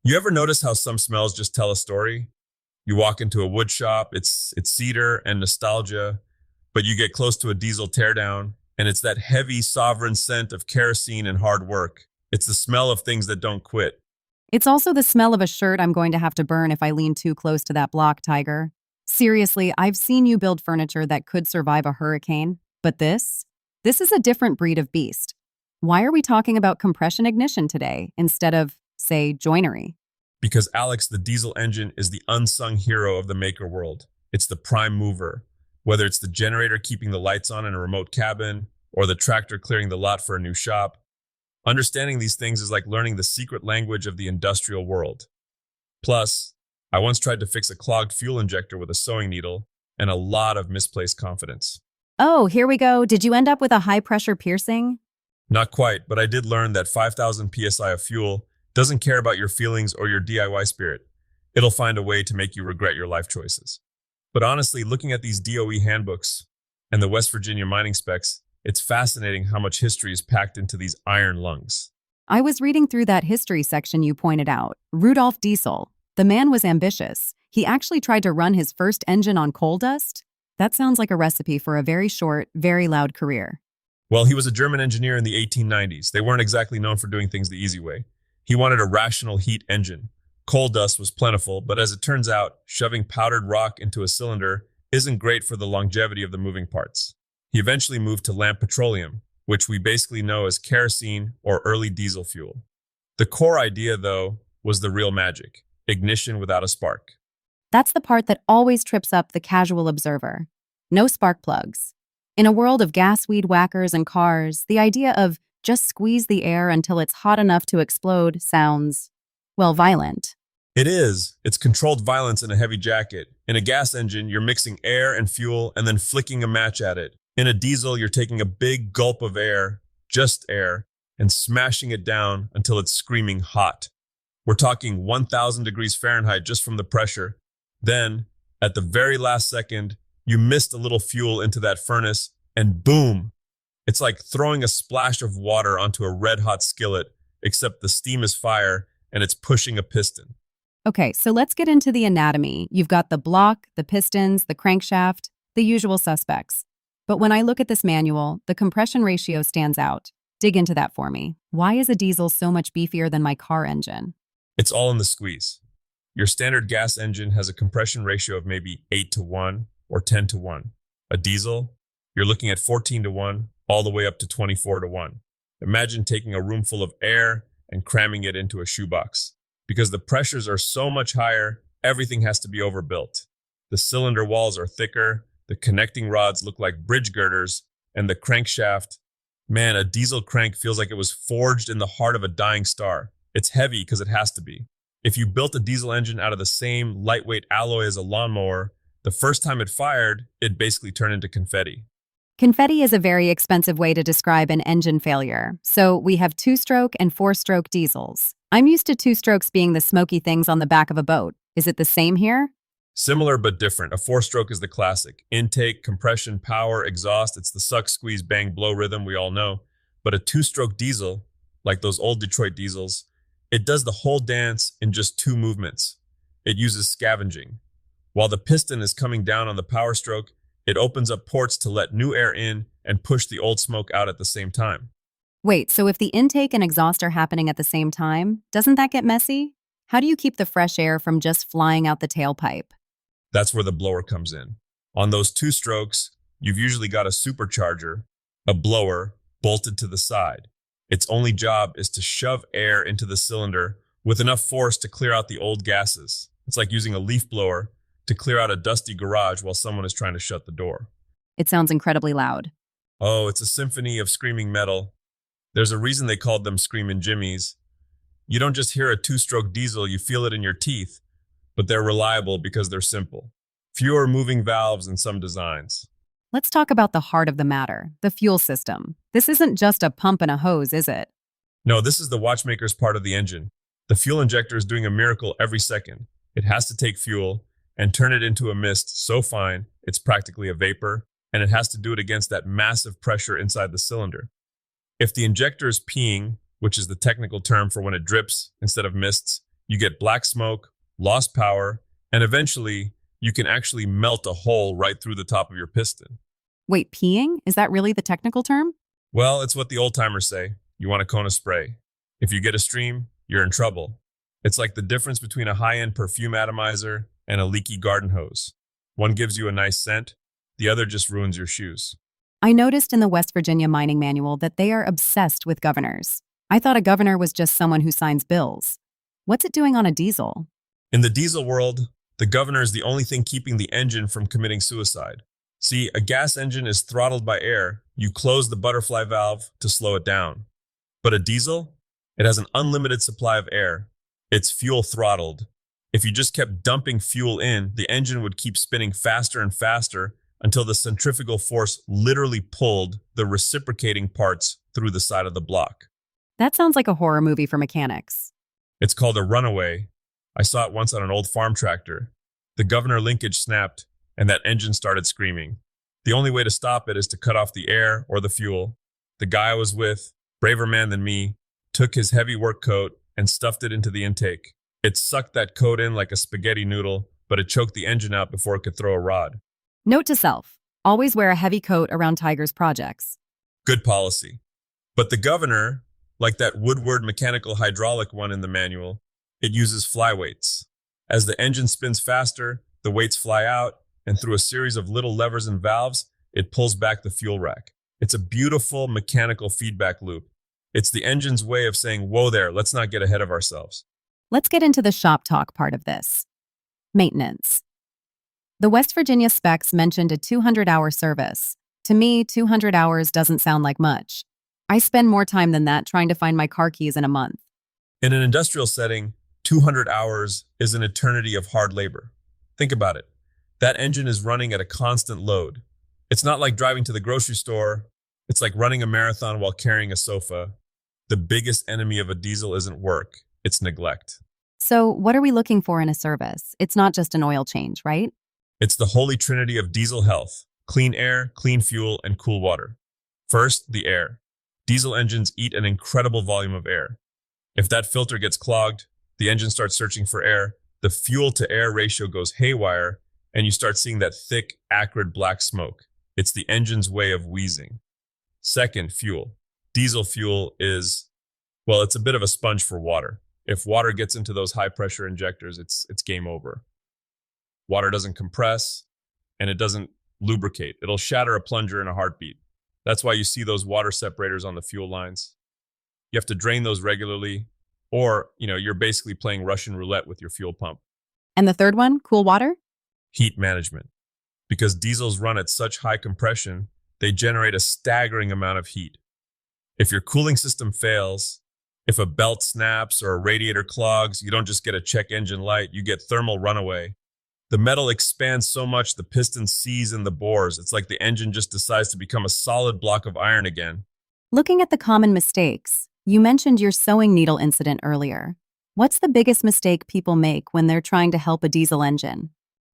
You ever notice how some smells just tell a story? You walk into a wood shop, it's cedar and nostalgia, but you get close to a diesel teardown, and it's that heavy sovereign scent of kerosene and hard work. It's the smell of things that don't quit. It's also the smell of a shirt I'm going to have to burn if I lean too close to that block, Tiger. Seriously, I've seen you build furniture that could survive a hurricane, but this is a different breed of beast. Why are we talking about compression ignition today instead of, say, joinery? Because Alex, the diesel engine, is the unsung hero of the maker world. It's the prime mover. Whether it's the generator keeping the lights on in a remote cabin, or the tractor clearing the lot for a new shop, understanding these things is like learning the secret language of the industrial world. Plus, I once tried to fix a clogged fuel injector with a sewing needle and a lot of misplaced confidence. Oh, here we go. Did you end up with a high pressure piercing? Not quite, but I did learn that 5,000 psi of fuel doesn't care about your feelings or your DIY spirit. It'll find a way to make you regret your life choices. But honestly, looking at these DOE handbooks and the West Virginia mining specs, it's fascinating how much history is packed into these iron lungs. I was reading through that history section you pointed out. Rudolf Diesel. The man was ambitious. He actually tried to run his first engine on coal dust. That sounds like a recipe for a very short, very loud career. Well, he was a German engineer in the 1890s. They weren't exactly known for doing things the easy way. He wanted a rational heat engine. Coal dust was plentiful, but as it turns out, shoving powdered rock into a cylinder isn't great for the longevity of the moving parts. He eventually moved to lamp petroleum, which we basically know as kerosene or early diesel fuel. The core idea, though, was the real magic: ignition without a spark. That's the part that always trips up the casual observer. No spark plugs. In a world of gas weed whackers and cars, the idea of just squeeze the air until it's hot enough to explode sounds, well, violent. It is. It's controlled violence in a heavy jacket. In a gas engine, you're mixing air and fuel and then flicking a match at it. In a diesel, you're taking a big gulp of air, just air, and smashing it down until it's screaming hot. We're talking 1,000 degrees Fahrenheit just from the pressure. Then, at the very last second, you missed a little fuel into that furnace, and boom! It's like throwing a splash of water onto a red-hot skillet, except the steam is fire and it's pushing a piston. Okay, so let's get into the anatomy. You've got the block, the pistons, the crankshaft, the usual suspects. But when I look at this manual, the compression ratio stands out. Dig into that for me. Why is a diesel so much beefier than my car engine? It's all in the squeeze. Your standard gas engine has a compression ratio of maybe 8 to 1 or 10 to 1. A diesel, you're looking at 14 to 1, all the way up to 24 to 1. Imagine taking a room full of air and cramming it into a shoebox. Because the pressures are so much higher, everything has to be overbuilt. The cylinder walls are thicker, the connecting rods look like bridge girders, and the crankshaft, man, a diesel crank feels like it was forged in the heart of a dying star. It's heavy because it has to be. If you built a diesel engine out of the same lightweight alloy as a lawnmower, the first time it fired, it basically turned into confetti. Confetti is a very expensive way to describe an engine failure. So we have two-stroke and four-stroke diesels. I'm used to two-strokes being the smoky things on the back of a boat. Is it the same here? Similar but different. A four-stroke is the classic. Intake, compression, power, exhaust. It's the suck, squeeze, bang, blow rhythm we all know. But a two-stroke diesel, like those old Detroit diesels, it does the whole dance in just two movements. It uses scavenging. While the piston is coming down on the power stroke, it opens up ports to let new air in and push the old smoke out at the same time. Wait, so if the intake and exhaust are happening at the same time, doesn't that get messy? How do you keep the fresh air from just flying out the tailpipe? That's where the blower comes in. On those two strokes, you've usually got a supercharger, a blower, bolted to the side. Its only job is to shove air into the cylinder with enough force to clear out the old gases. It's like using a leaf blower to clear out a dusty garage while someone is trying to shut the door. It sounds incredibly loud. Oh, it's a symphony of screaming metal. There's a reason they called them Screamin' Jimmies. You don't just hear a two-stroke diesel, you feel it in your teeth, but they're reliable because they're simple. Fewer moving valves in some designs. Let's talk about the heart of the matter, the fuel system. This isn't just a pump and a hose, is it? No, this is the watchmaker's part of the engine. The fuel injector is doing a miracle every second. It has to take fuel and turn it into a mist so fine it's practically a vapor, and it has to do it against that massive pressure inside the cylinder. If the injector is peeing, which is the technical term for when it drips instead of mists, You get black smoke, lost power, and eventually you can actually melt a hole right through the top of your piston. Wait, peeing? Is that really the technical term? Well, it's what the old timers say. You want a cone of spray. If you get a stream, you're in trouble. It's like the difference between a high-end perfume atomizer and a leaky garden hose. One gives you a nice scent, the other just ruins your shoes. I noticed in the West Virginia mining manual that they are obsessed with governors. I thought a governor was just someone who signs bills. What's it doing on a diesel? In the diesel world, the governor is the only thing keeping the engine from committing suicide. See, a gas engine is throttled by air. You close the butterfly valve to slow it down. But a diesel, it has an unlimited supply of air. It's fuel throttled. If you just kept dumping fuel in, the engine would keep spinning faster and faster until the centrifugal force literally pulled the reciprocating parts through the side of the block. That sounds like a horror movie for mechanics. It's called a runaway. I saw it once on an old farm tractor. The governor linkage snapped, and that engine started screaming. The only way to stop it is to cut off the air or the fuel. The guy I was with, braver man than me, took his heavy work coat and stuffed it into the intake. It sucked that coat in like a spaghetti noodle, but it choked the engine out before it could throw a rod. Note to self, always wear a heavy coat around Tiger's projects. Good policy. But the governor, like that Woodward mechanical hydraulic one in the manual, it uses flyweights. As the engine spins faster, the weights fly out, and through a series of little levers and valves, it pulls back the fuel rack. It's a beautiful mechanical feedback loop. It's the engine's way of saying, whoa there, let's not get ahead of ourselves. Let's get into the shop talk part of this. Maintenance. The West Virginia specs mentioned a 200-hour service. To me, 200 hours doesn't sound like much. I spend more time than that trying to find my car keys in a month. In an industrial setting, 200 hours is an eternity of hard labor. Think about it. That engine is running at a constant load. It's not like driving to the grocery store. It's like running a marathon while carrying a sofa. The biggest enemy of a diesel isn't work, it's neglect. So, what are we looking for in a service? It's not just an oil change, right? It's the holy trinity of diesel health: clean air, clean fuel, and cool water. First, the air. Diesel engines eat an incredible volume of air. If that filter gets clogged, the engine starts searching for air, the fuel-to-air ratio goes haywire, and you start seeing that thick, acrid black smoke. It's the engine's way of wheezing. Second, fuel. Diesel fuel is, well, it's a bit of a sponge for water. If water gets into those high-pressure injectors, it's game over. Water doesn't compress, and it doesn't lubricate. It'll shatter a plunger in a heartbeat. That's why you see those water separators on the fuel lines. You have to drain those regularly, or, you're basically playing Russian roulette with your fuel pump. And the third one, cool water? Heat management. Because diesels run at such high compression, they generate a staggering amount of heat. If your cooling system fails, if a belt snaps or a radiator clogs, you don't just get a check engine light, you get thermal runaway. The metal expands so much the piston seize in the bores. It's like the engine just decides to become a solid block of iron again. Looking at the common mistakes, you mentioned your sewing needle incident earlier. What's the biggest mistake people make when they're trying to help a diesel engine?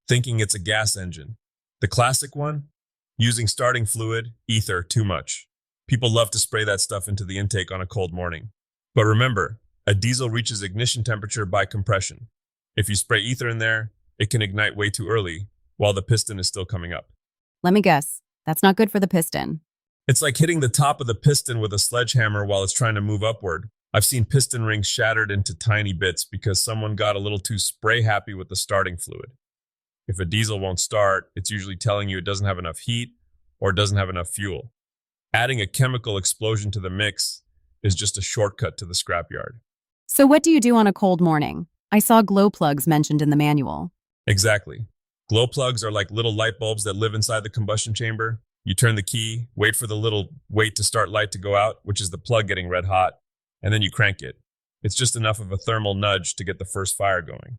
Thinking it's a gas engine. The classic one? Using starting fluid, ether, too much. People love to spray that stuff into the intake on a cold morning. But remember, a diesel reaches ignition temperature by compression. If you spray ether in there, it can ignite way too early while the piston is still coming up. Let me guess, that's not good for the piston. It's like hitting the top of the piston with a sledgehammer while it's trying to move upward. I've seen piston rings shattered into tiny bits because someone got a little too spray happy with the starting fluid. If a diesel won't start, it's usually telling you it doesn't have enough heat or it doesn't have enough fuel. Adding a chemical explosion to the mix is just a shortcut to the scrapyard. So what do you do on a cold morning? I saw glow plugs mentioned in the manual. Exactly. Glow plugs are like little light bulbs that live inside the combustion chamber. You turn the key, wait for the little wait to start light to go out, which is the plug getting red hot, and then you crank it. It's just enough of a thermal nudge to get the first fire going.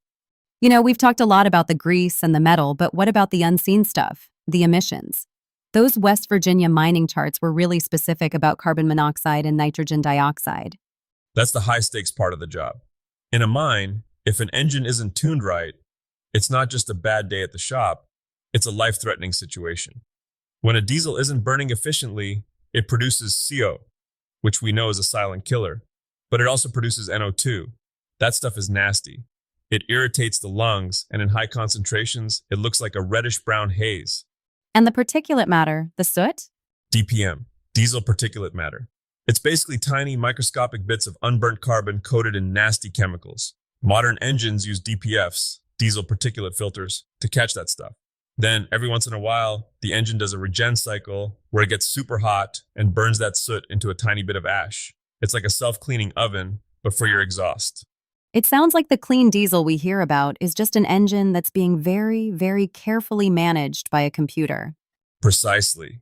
We've talked a lot about the grease and the metal, but what about the unseen stuff, the emissions? Those West Virginia mining charts were really specific about carbon monoxide and nitrogen dioxide. That's the high stakes part of the job. In a mine, if an engine isn't tuned right, it's not just a bad day at the shop, it's a life-threatening situation. When a diesel isn't burning efficiently, it produces CO, which we know is a silent killer, but it also produces NO2. That stuff is nasty. It irritates the lungs, and in high concentrations, it looks like a reddish-brown haze. And the particulate matter, the soot? DPM, diesel particulate matter. It's basically tiny microscopic bits of unburnt carbon coated in nasty chemicals. Modern engines use DPFs, diesel particulate filters, to catch that stuff. Then, every once in a while, the engine does a regen cycle where it gets super hot and burns that soot into a tiny bit of ash. It's like a self-cleaning oven, but for your exhaust. It sounds like the clean diesel we hear about is just an engine that's being very, very carefully managed by a computer. Precisely.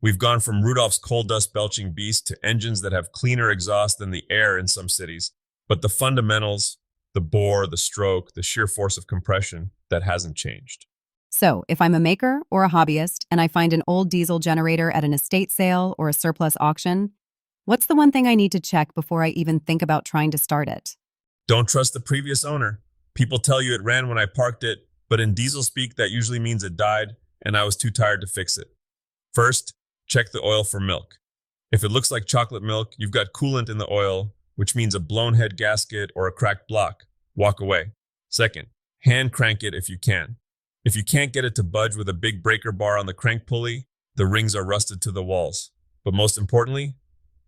We've gone from Rudolph's coal dust belching beast to engines that have cleaner exhaust than the air in some cities. But the fundamentals, the bore, the stroke, the sheer force of compression, that hasn't changed. So, if I'm a maker or a hobbyist and I find an old diesel generator at an estate sale or a surplus auction, what's the one thing I need to check before I even think about trying to start it? Don't trust the previous owner. People tell you it ran when I parked it, but in diesel speak, that usually means it died and I was too tired to fix it. First, check the oil for milk. If it looks like chocolate milk, you've got coolant in the oil, which means a blown head gasket or a cracked block. Walk away. Second, hand crank it if you can. If you can't get it to budge with a big breaker bar on the crank pulley, the rings are rusted to the walls. But most importantly,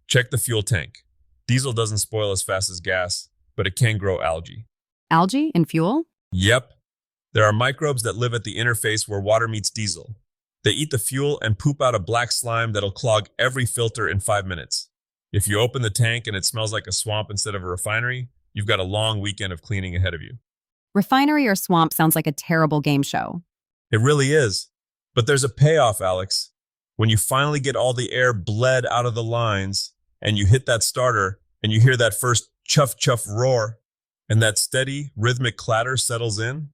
check the fuel tank. Diesel doesn't spoil as fast as gas, but it can grow algae. Algae in fuel? Yep. There are microbes that live at the interface where water meets diesel. They eat the fuel and poop out a black slime that'll clog every filter in 5 minutes. If you open the tank and it smells like a swamp instead of a refinery, you've got a long weekend of cleaning ahead of you. Refinery or swamp sounds like a terrible game show. It really is. But there's a payoff, Alex. When you finally get all the air bled out of the lines and you hit that starter and you hear that first chuff chuff roar and that steady rhythmic clatter settles in,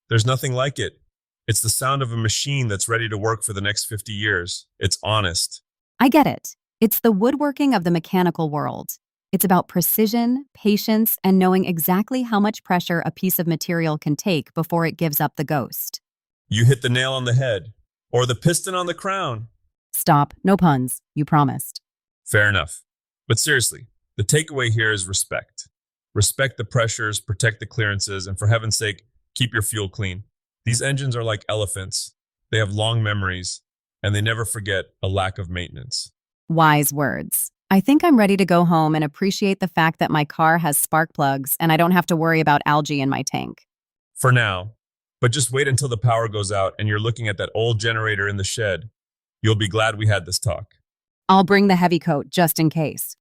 there's nothing like it. It's the sound of a machine that's ready to work for the next 50 years. It's honest. I get it. It's the woodworking of the mechanical world. It's about precision, patience, and knowing exactly how much pressure a piece of material can take before it gives up the ghost. You hit the nail on the head, or the piston on the crown. Stop. No puns. You promised. Fair enough. But seriously, the takeaway here is respect. Respect the pressures, protect the clearances, and for heaven's sake, keep your fuel clean. These engines are like elephants. They have long memories, and they never forget a lack of maintenance. Wise words. I think I'm ready to go home and appreciate the fact that my car has spark plugs and I don't have to worry about algae in my tank. For now. But just wait until the power goes out and you're looking at that old generator in the shed. You'll be glad we had this talk. I'll bring the heavy coat just in case.